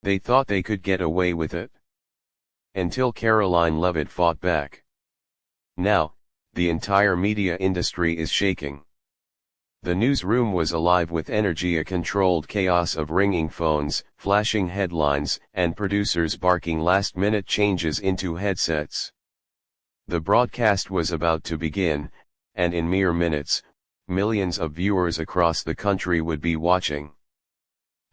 They thought they could get away with it. Until Karoline Leavitt fought back. Now, the entire media industry is shaking. The newsroom was alive with energy, a controlled chaos of ringing phones, flashing headlines, and producers barking last-minute changes into headsets. The broadcast was about to begin, and in mere minutes, millions of viewers across the country would be watching.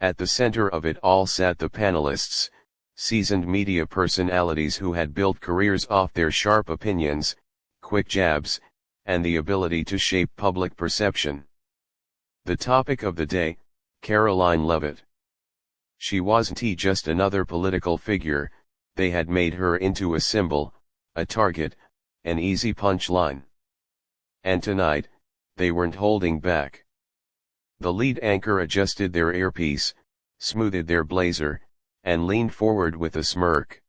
At the center of it all sat the panelists, seasoned media personalities who had built careers off their sharp opinions, quick jabs, and the ability to shape public perception. The topic of the day, Karoline Leavitt. She wasn't just another political figure, they had made her into a symbol, a target, an easy punchline. And tonight, they weren't holding back. The lead anchor adjusted their earpiece, smoothed their blazer, and leaned forward with a smirk.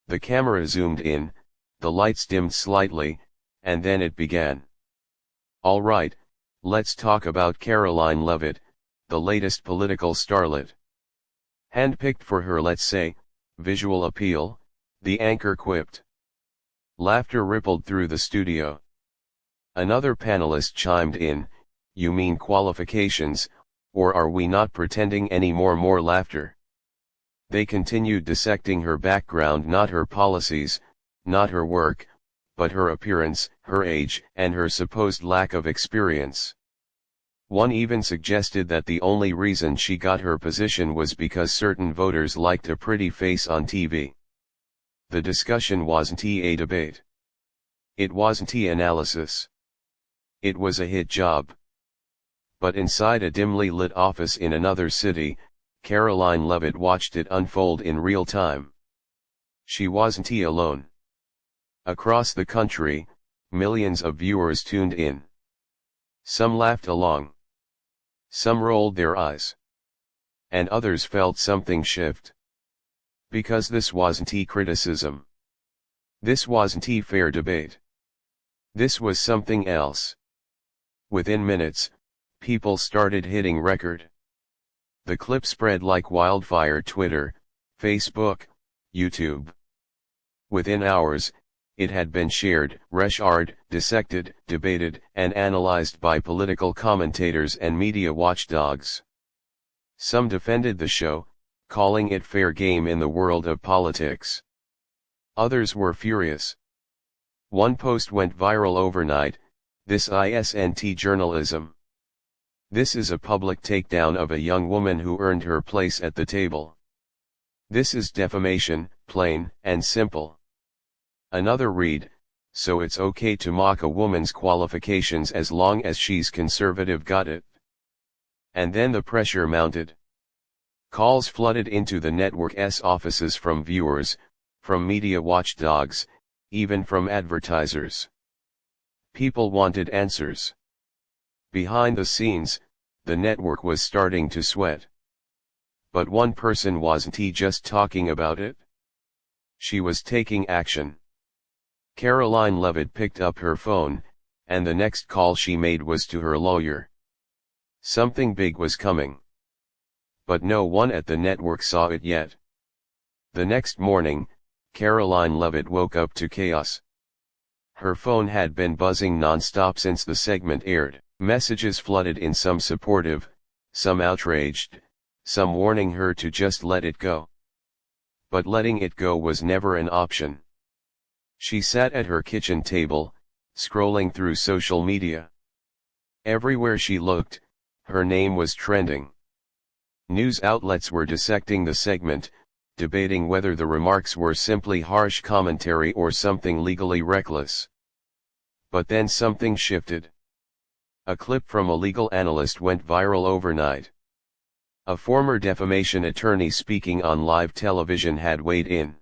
The camera zoomed in, the lights dimmed slightly, and then it began. All right, let's talk about Karoline Leavitt, the latest political starlet. Handpicked for her, let's say, visual appeal, the anchor quipped. Laughter rippled through the studio. Another panelist chimed in, "You mean qualifications, or are we not pretending anymore?" More laughter. They continued dissecting her background, not her policies, not her work, but her appearance, her age, and her supposed lack of experience. One even suggested that the only reason she got her position was because certain voters liked a pretty face on TV. The discussion wasn't a debate. It wasn't analysis. It was a hit job. But inside a dimly lit office in another city, Karoline Leavitt watched it unfold in real time. She wasn't alone. Across the country, millions of viewers tuned in. Some laughed along. Some rolled their eyes. And others felt something shift. Because this wasn't criticism. This wasn't fair debate. This was something else. Within minutes, people started hitting record. The clip spread like wildfire: Twitter, Facebook, YouTube. Within hours, it had been shared, reshared, dissected, debated, and analyzed by political commentators and media watchdogs. Some defended the show, calling it fair game in the world of politics. Others were furious. One post went viral overnight: "This isn't journalism. This is a public takedown of a young woman who earned her place at the table. This is defamation, plain and simple." Another read: "So it's okay to mock a woman's qualifications as long as she's conservative, got it?" And then the pressure mounted. Calls flooded into the network's offices from viewers, from media watchdogs, even from advertisers. People wanted answers. Behind the scenes, the network was starting to sweat. But one person wasn't just talking about it. She was taking action. Karoline Leavitt picked up her phone, and the next call she made was to her lawyer. Something big was coming. But no one at the network saw it yet. The next morning, Karoline Leavitt woke up to chaos. Her phone had been buzzing non-stop since the segment aired. Messages flooded in, some supportive, some outraged, some warning her to just let it go. But letting it go was never an option. She sat at her kitchen table, scrolling through social media. Everywhere she looked, her name was trending. News outlets were dissecting the segment, debating whether the remarks were simply harsh commentary or something legally reckless. But then something shifted. A clip from a legal analyst went viral overnight. A former defamation attorney speaking on live television had weighed in.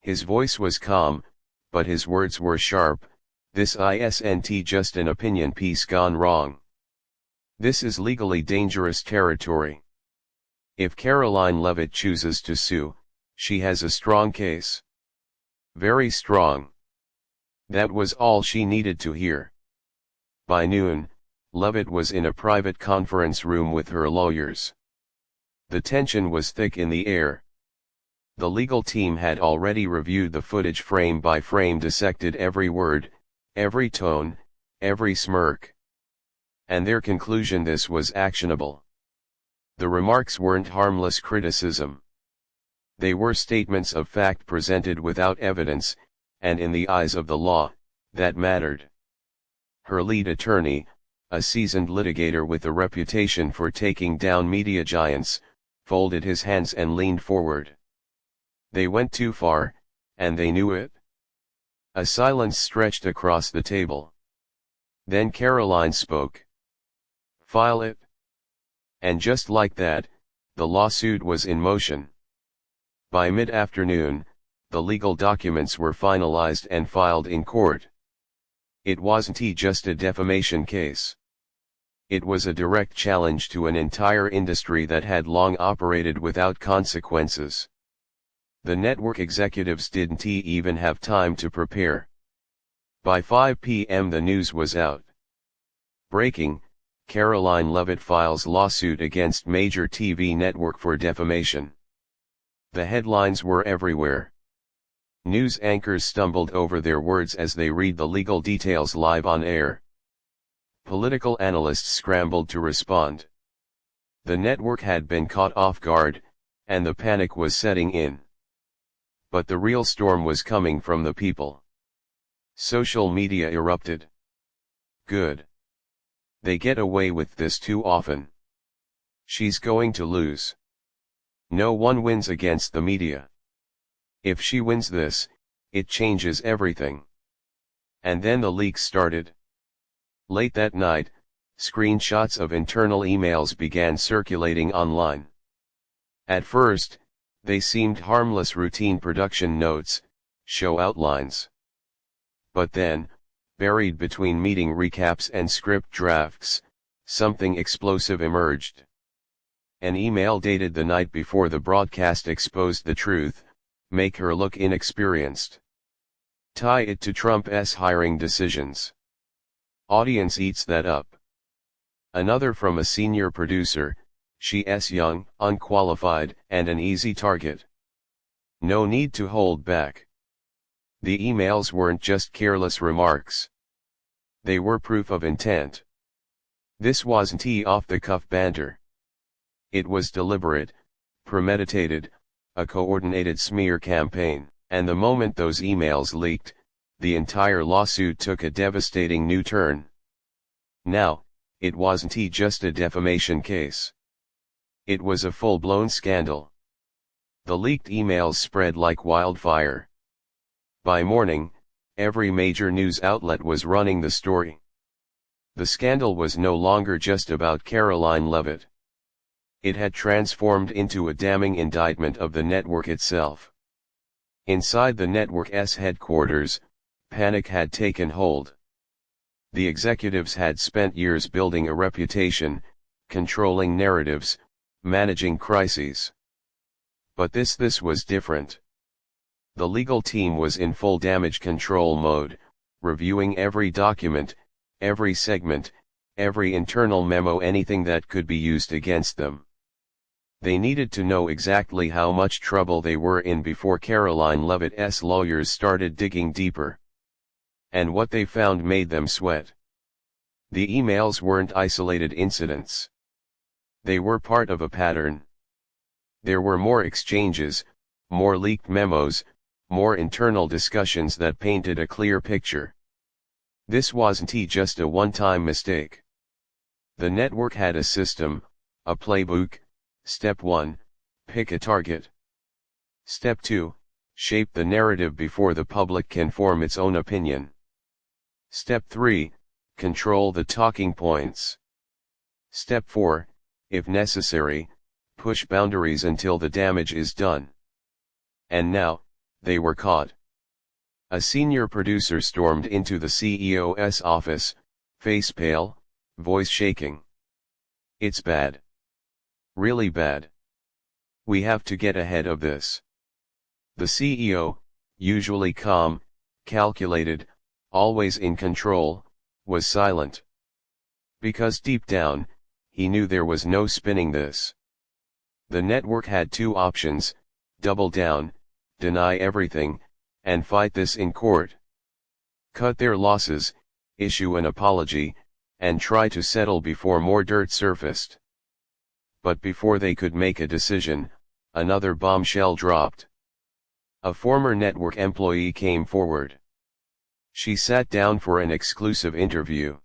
His voice was calm, but his words were sharp: "This isn't just an opinion piece gone wrong. This is legally dangerous territory. If Karoline Leavitt chooses to sue, she has a strong case. Very strong." That was all she needed to hear. By noon, Leavitt was in a private conference room with her lawyers. The tension was thick in the air. The legal team had already reviewed the footage frame by frame, dissected every word, every tone, every smirk. And their conclusion: this was actionable. The remarks weren't harmless criticism. They were statements of fact presented without evidence, and in the eyes of the law, that mattered. Her lead attorney, a seasoned litigator with a reputation for taking down media giants, folded his hands and leaned forward. They went too far, and they knew it. A silence stretched across the table. Then Karoline spoke. "File it." And just like that, the lawsuit was in motion. By mid-afternoon, the legal documents were finalized and filed in court. It wasn't just a defamation case. It was a direct challenge to an entire industry that had long operated without consequences. The network executives didn't even have time to prepare. By 5 p.m. the news was out. Breaking: Karoline Leavitt files lawsuit against major TV network for defamation. The headlines were everywhere. News anchors stumbled over their words as they read the legal details live on air. Political analysts scrambled to respond. The network had been caught off guard, and the panic was setting in. But the real storm was coming from the people. Social media erupted. Good. They get away with this too often. She's going to lose. No one wins against the media. If she wins this, it changes everything. And then the leaks started. Late that night, screenshots of internal emails began circulating online. At first, they seemed harmless routine production notes, show outlines. But then, buried between meeting recaps and script drafts, something explosive emerged. An email dated the night before the broadcast exposed the truth: make her look inexperienced. Tie it to Trump's hiring decisions. Audience eats that up. Another from a senior producer: she's young, unqualified, and an easy target. No need to hold back. The emails weren't just careless remarks. They were proof of intent. This wasn't off-the-cuff banter. It was deliberate, premeditated, a coordinated smear campaign. And the moment those emails leaked, the entire lawsuit took a devastating new turn. Now, it wasn't just a defamation case. It was a full-blown scandal. The leaked emails spread like wildfire. By morning, every major news outlet was running the story. The scandal was no longer just about Karoline Leavitt. It had transformed into a damning indictment of the network itself. Inside the network's headquarters, panic had taken hold. The executives had spent years building a reputation, controlling narratives, managing crises. But this was different. The legal team was in full damage control mode, reviewing every document, every segment, every internal memo, anything that could be used against them. They needed to know exactly how much trouble they were in before Karoline Leavitt's lawyers started digging deeper. And what they found made them sweat. The emails weren't isolated incidents. They were part of a pattern. There were more exchanges, more leaked memos, more internal discussions that painted a clear picture. This wasn't just a one-time mistake. The network had a system, a playbook. Step 1, pick a target. Step 2, shape the narrative before the public can form its own opinion. Step 3, control the talking points. Step 4, if necessary, push boundaries until the damage is done. And now, they were caught. A senior producer stormed into the CEO's office, face pale, voice shaking. "It's bad. Really bad. We have to get ahead of this." The CEO, usually calm, calculated, always in control, was silent. Because deep down, he knew there was no spinning this. The network had two options: double down, deny everything, and fight this in court. Cut their losses, issue an apology, and try to settle before more dirt surfaced. But before they could make a decision, another bombshell dropped. A former network employee came forward. She sat down for an exclusive interview.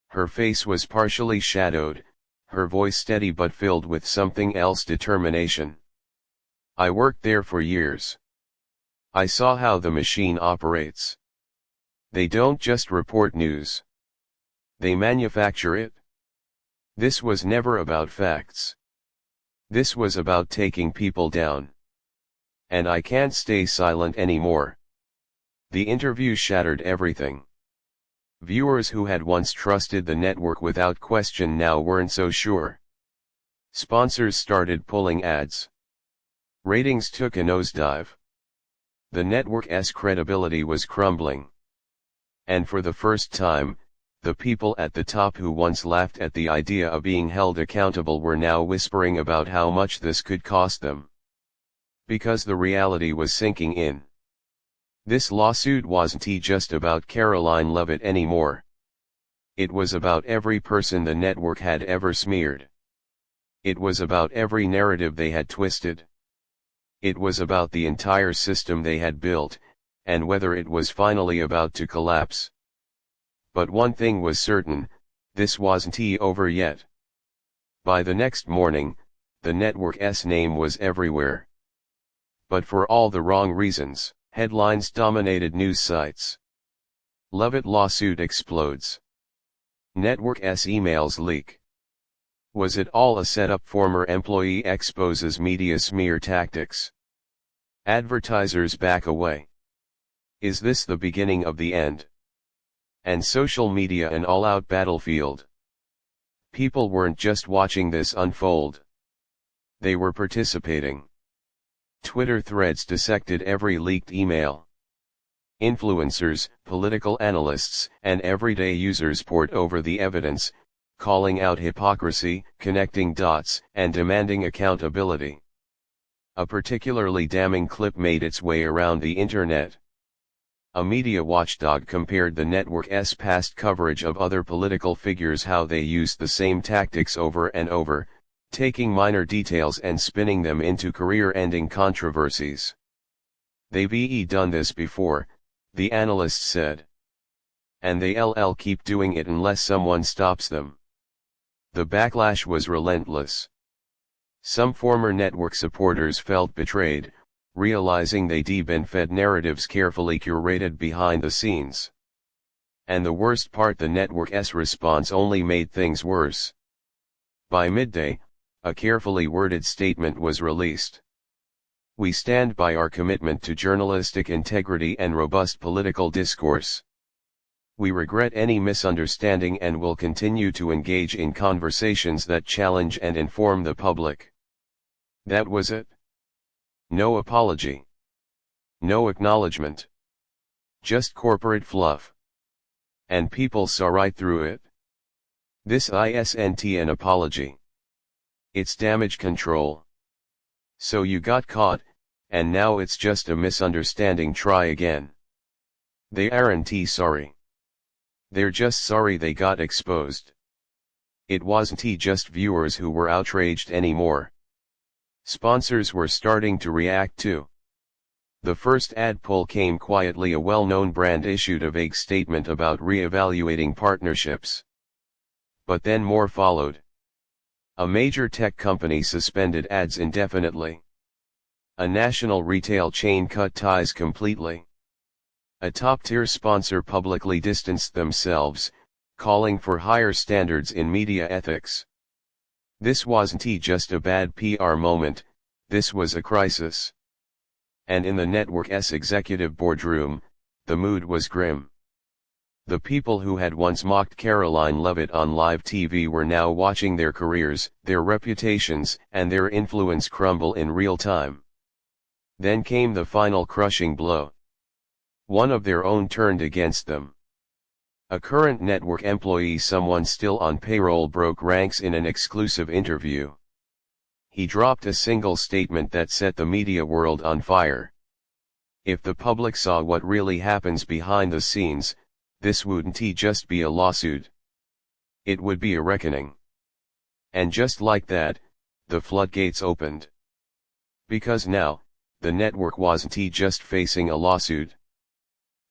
Her face was partially shadowed, her voice steady but filled with something else: determination. "I worked there for years. I saw how the machine operates. They don't just report news. They manufacture it. This was never about facts. This was about taking people down. And I can't stay silent anymore." The interview shattered everything. Viewers who had once trusted the network without question now weren't so sure. Sponsors started pulling ads. Ratings took a nosedive. The network's credibility was crumbling. And for the first time, the people at the top who once laughed at the idea of being held accountable were now whispering about how much this could cost them. Because the reality was sinking in. This lawsuit wasn't just about Karoline Leavitt anymore. It was about every person the network had ever smeared. It was about every narrative they had twisted. It was about the entire system they had built, and whether it was finally about to collapse. But one thing was certain: this wasn't over yet. By the next morning, the network's name was everywhere. But for all the wrong reasons. Headlines dominated news sites. Leavitt lawsuit explodes. Network's emails leak. Was it all a setup? Former employee exposes media smear tactics. Advertisers back away. Is this the beginning of the end? And social media an all-out battlefield. People weren't just watching this unfold. They were participating. Twitter threads dissected every leaked email. Influencers, political analysts, and everyday users poured over the evidence, calling out hypocrisy, connecting dots, and demanding accountability. A particularly damning clip made its way around the internet. A media watchdog compared the network's past coverage of other political figures, how they used the same tactics over and over, taking minor details and spinning them into career-ending controversies. They've done this before, the analyst said. And they'll keep doing it unless someone stops them. The backlash was relentless. Some former network supporters felt betrayed, realizing they'd been fed narratives carefully curated behind the scenes. And the worst part: the network's response only made things worse. By midday, a carefully worded statement was released. "We stand by our commitment to journalistic integrity and robust political discourse. We regret any misunderstanding and will continue to engage in conversations that challenge and inform the public." That was it. No apology. No acknowledgement. Just corporate fluff. And people saw right through it. This isn't an apology. It's damage control. So you got caught, and now it's just a misunderstanding. Try again. They aren't sorry. They're just sorry they got exposed. It wasn't just viewers who were outraged anymore. Sponsors were starting to react too. The first ad pull came quietly. A well-known brand issued a vague statement about re-evaluating partnerships. But then more followed. A major tech company suspended ads indefinitely. A national retail chain cut ties completely. A top-tier sponsor publicly distanced themselves, calling for higher standards in media ethics. This wasn't just a bad PR moment, this was a crisis. And in the network's executive boardroom, the mood was grim. The people who had once mocked Karoline Leavitt on live TV were now watching their careers, their reputations, and their influence crumble in real time. Then came the final crushing blow. One of their own turned against them. A current network employee, someone still on payroll, broke ranks in an exclusive interview. he dropped a single statement that set the media world on fire. If the public saw what really happens behind the scenes, this wouldn't just be a lawsuit. It would be a reckoning. And just like that, the floodgates opened. Because now, the network wasn't just facing a lawsuit.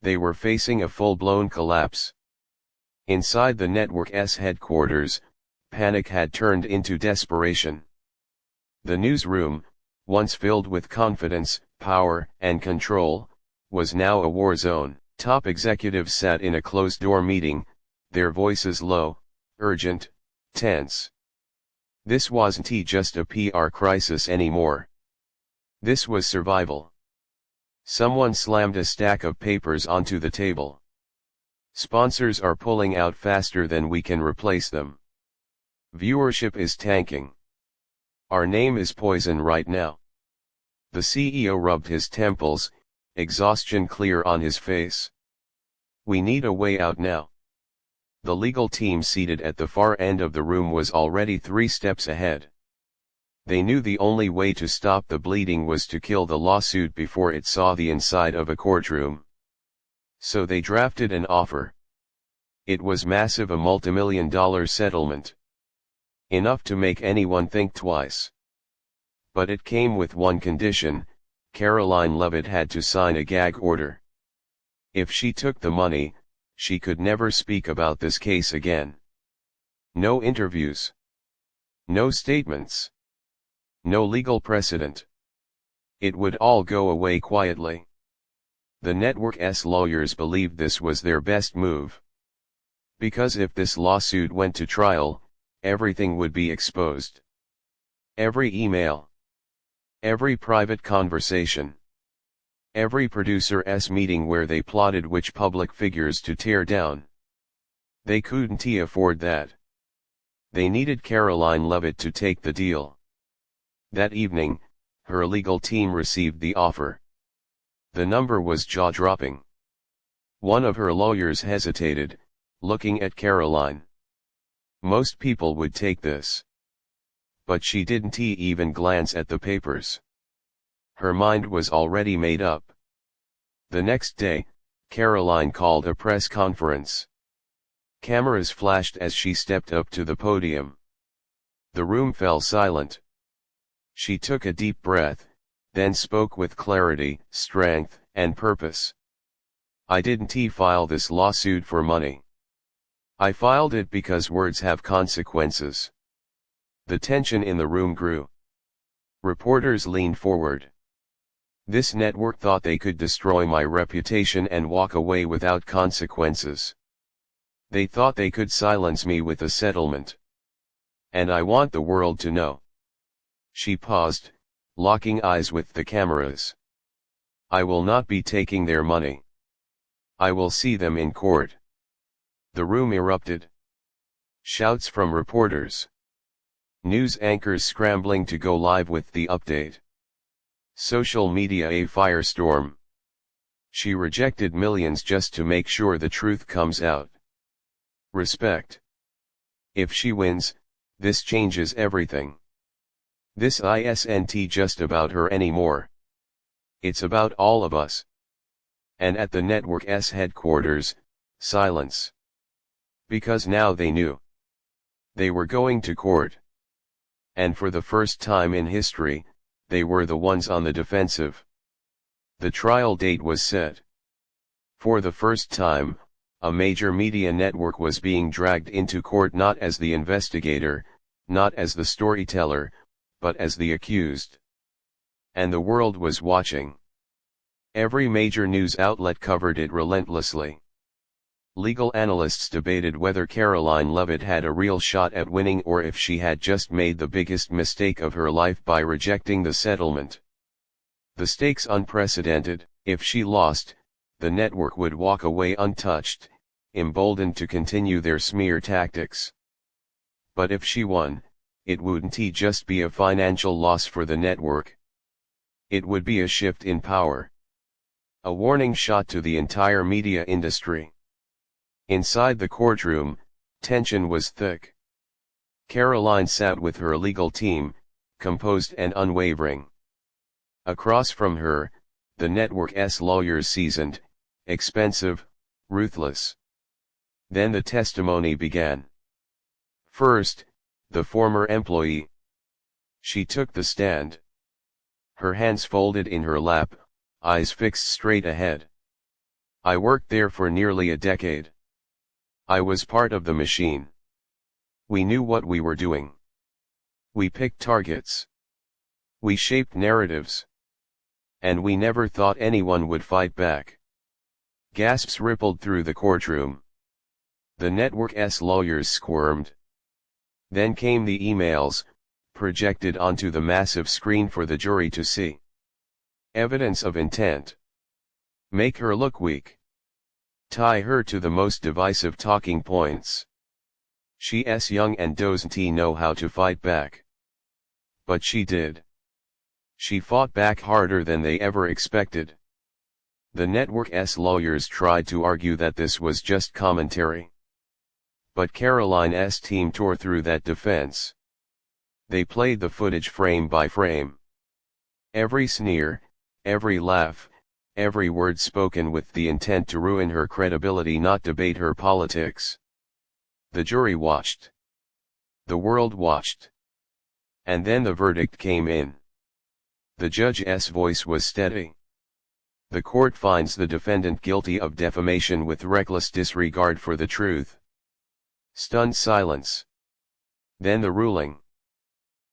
They were facing a full-blown collapse. Inside the network's headquarters, panic had turned into desperation. The newsroom, once filled with confidence, power, and control, was now a war zone. Top executives sat in a closed-door meeting, their voices low, urgent, tense. This wasn't just a PR crisis anymore. This was survival. Someone slammed a stack of papers onto the table. Sponsors are pulling out faster than we can replace them. Viewership is tanking. Our name is poison right now. The CEO rubbed his temples, exhaustion clear on his face. We need a way out now. The legal team seated at the far end of the room was already 3 steps ahead. They knew the only way to stop the bleeding was to kill the lawsuit before it saw the inside of a courtroom. So they drafted an offer. It was massive, a multimillion-dollar settlement. Enough to make anyone think twice. But it came with one condition: Karoline Leavitt had to sign a gag order. If she took the money, she could never speak about this case again. No interviews. No statements. No legal precedent. It would all go away quietly. The network's lawyers believed this was their best move. Because if this lawsuit went to trial, everything would be exposed. Every email. Every private conversation. Every producer's meeting where they plotted which public figures to tear down. They couldn't afford that. They needed Karoline Leavitt to take the deal. That evening, her legal team received the offer. The number was jaw-dropping. One of her lawyers hesitated, looking at Karoline. Most people would take this. But she didn't even glance at the papers. Her mind was already made up. The next day, Karoline called a press conference. Cameras flashed as she stepped up to the podium. The room fell silent. She took a deep breath, then spoke with clarity, strength, and purpose. I didn't file this lawsuit for money. I filed it because words have consequences. The tension in the room grew. Reporters leaned forward. This network thought they could destroy my reputation and walk away without consequences. They thought they could silence me with a settlement. And I want the world to know. She paused, locking eyes with the cameras. I will not be taking their money. I will see them in court. The room erupted. Shouts from reporters. News anchors scrambling to go live with the update. Social media a firestorm. She rejected millions just to make sure the truth comes out. Respect. If she wins, this changes everything. This isn't just about her anymore. It's about all of us. And at the network's headquarters, silence. Because now they knew. They were going to court. And for the first time in history, they were the ones on the defensive. The trial date was set. For the first time, a major media network was being dragged into court not as the investigator, not as the storyteller, but as the accused. And the world was watching. Every major news outlet covered it relentlessly. Legal analysts debated whether Karoline Leavitt had a real shot at winning or if she had just made the biggest mistake of her life by rejecting the settlement. The stakes unprecedented. If she lost, the network would walk away untouched, emboldened to continue their smear tactics. But if she won, it wouldn't just be a financial loss for the network. It would be a shift in power. A warning shot to the entire media industry. Inside the courtroom, tension was thick. Karoline sat with her legal team, composed and unwavering. Across from her, the network's lawyers, seasoned, expensive, ruthless. Then the testimony began. First, the former employee. She took the stand. Her hands folded in her lap, eyes fixed straight ahead. I worked there for nearly a decade. I was part of the machine. We knew what we were doing. We picked targets. We shaped narratives. And we never thought anyone would fight back. Gasps rippled through the courtroom. The network's lawyers squirmed. Then came the emails, projected onto the massive screen for the jury to see. Evidence of intent. Make her look weak. Tie her to the most divisive talking points. She's young and doesn't know how to fight back. But she did. She fought back harder than they ever expected. The network's lawyers tried to argue that this was just commentary. But Karoline's team tore through that defense. They played the footage frame by frame. Every sneer, every laugh, every word spoken with the intent to ruin her credibility, not debate her politics. The jury watched. The world watched. And then the verdict came in. The judge's voice was steady. The court finds the defendant guilty of defamation with reckless disregard for the truth. Stunned silence. Then the ruling.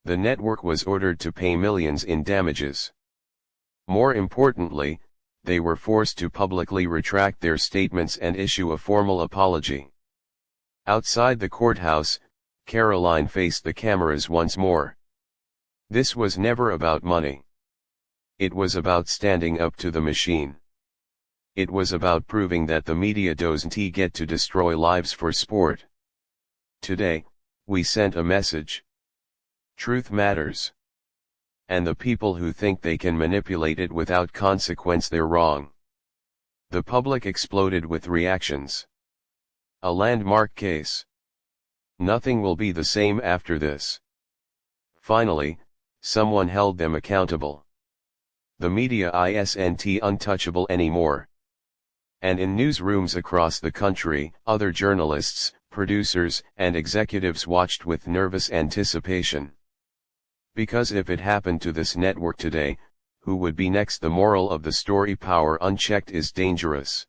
The network was ordered to pay millions in damages. More importantly, they were forced to publicly retract their statements and issue a formal apology. Outside the courthouse, Karoline faced the cameras once more. This was never about money. It was about standing up to the machine. It was about proving that the media doesn't get to destroy lives for sport. Today, we sent a message. Truth matters. And the people who think they can manipulate it without consequence, they're wrong. The public exploded with reactions. A landmark case. Nothing will be the same after this. Finally, someone held them accountable. The media isn't untouchable anymore. And in newsrooms across the country, other journalists, producers, and executives watched with nervous anticipation. Because if it happened to this network today, who would be next? The moral of the story: power unchecked is dangerous.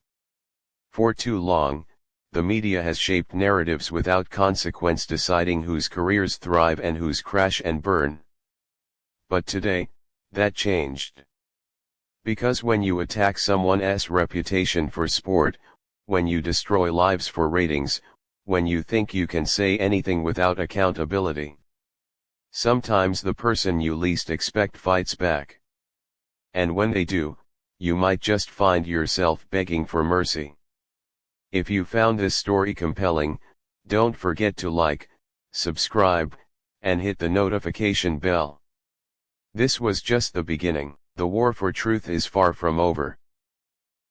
For too long, the media has shaped narratives without consequence, deciding whose careers thrive and whose crash and burn. But today, that changed. Because when you attack someone's reputation for sport, when you destroy lives for ratings, when you think you can say anything without accountability, sometimes the person you least expect fights back. And when they do, you might just find yourself begging for mercy. If you found this story compelling, don't forget to like, subscribe, and hit the notification bell. This was just the beginning. The war for truth is far from over.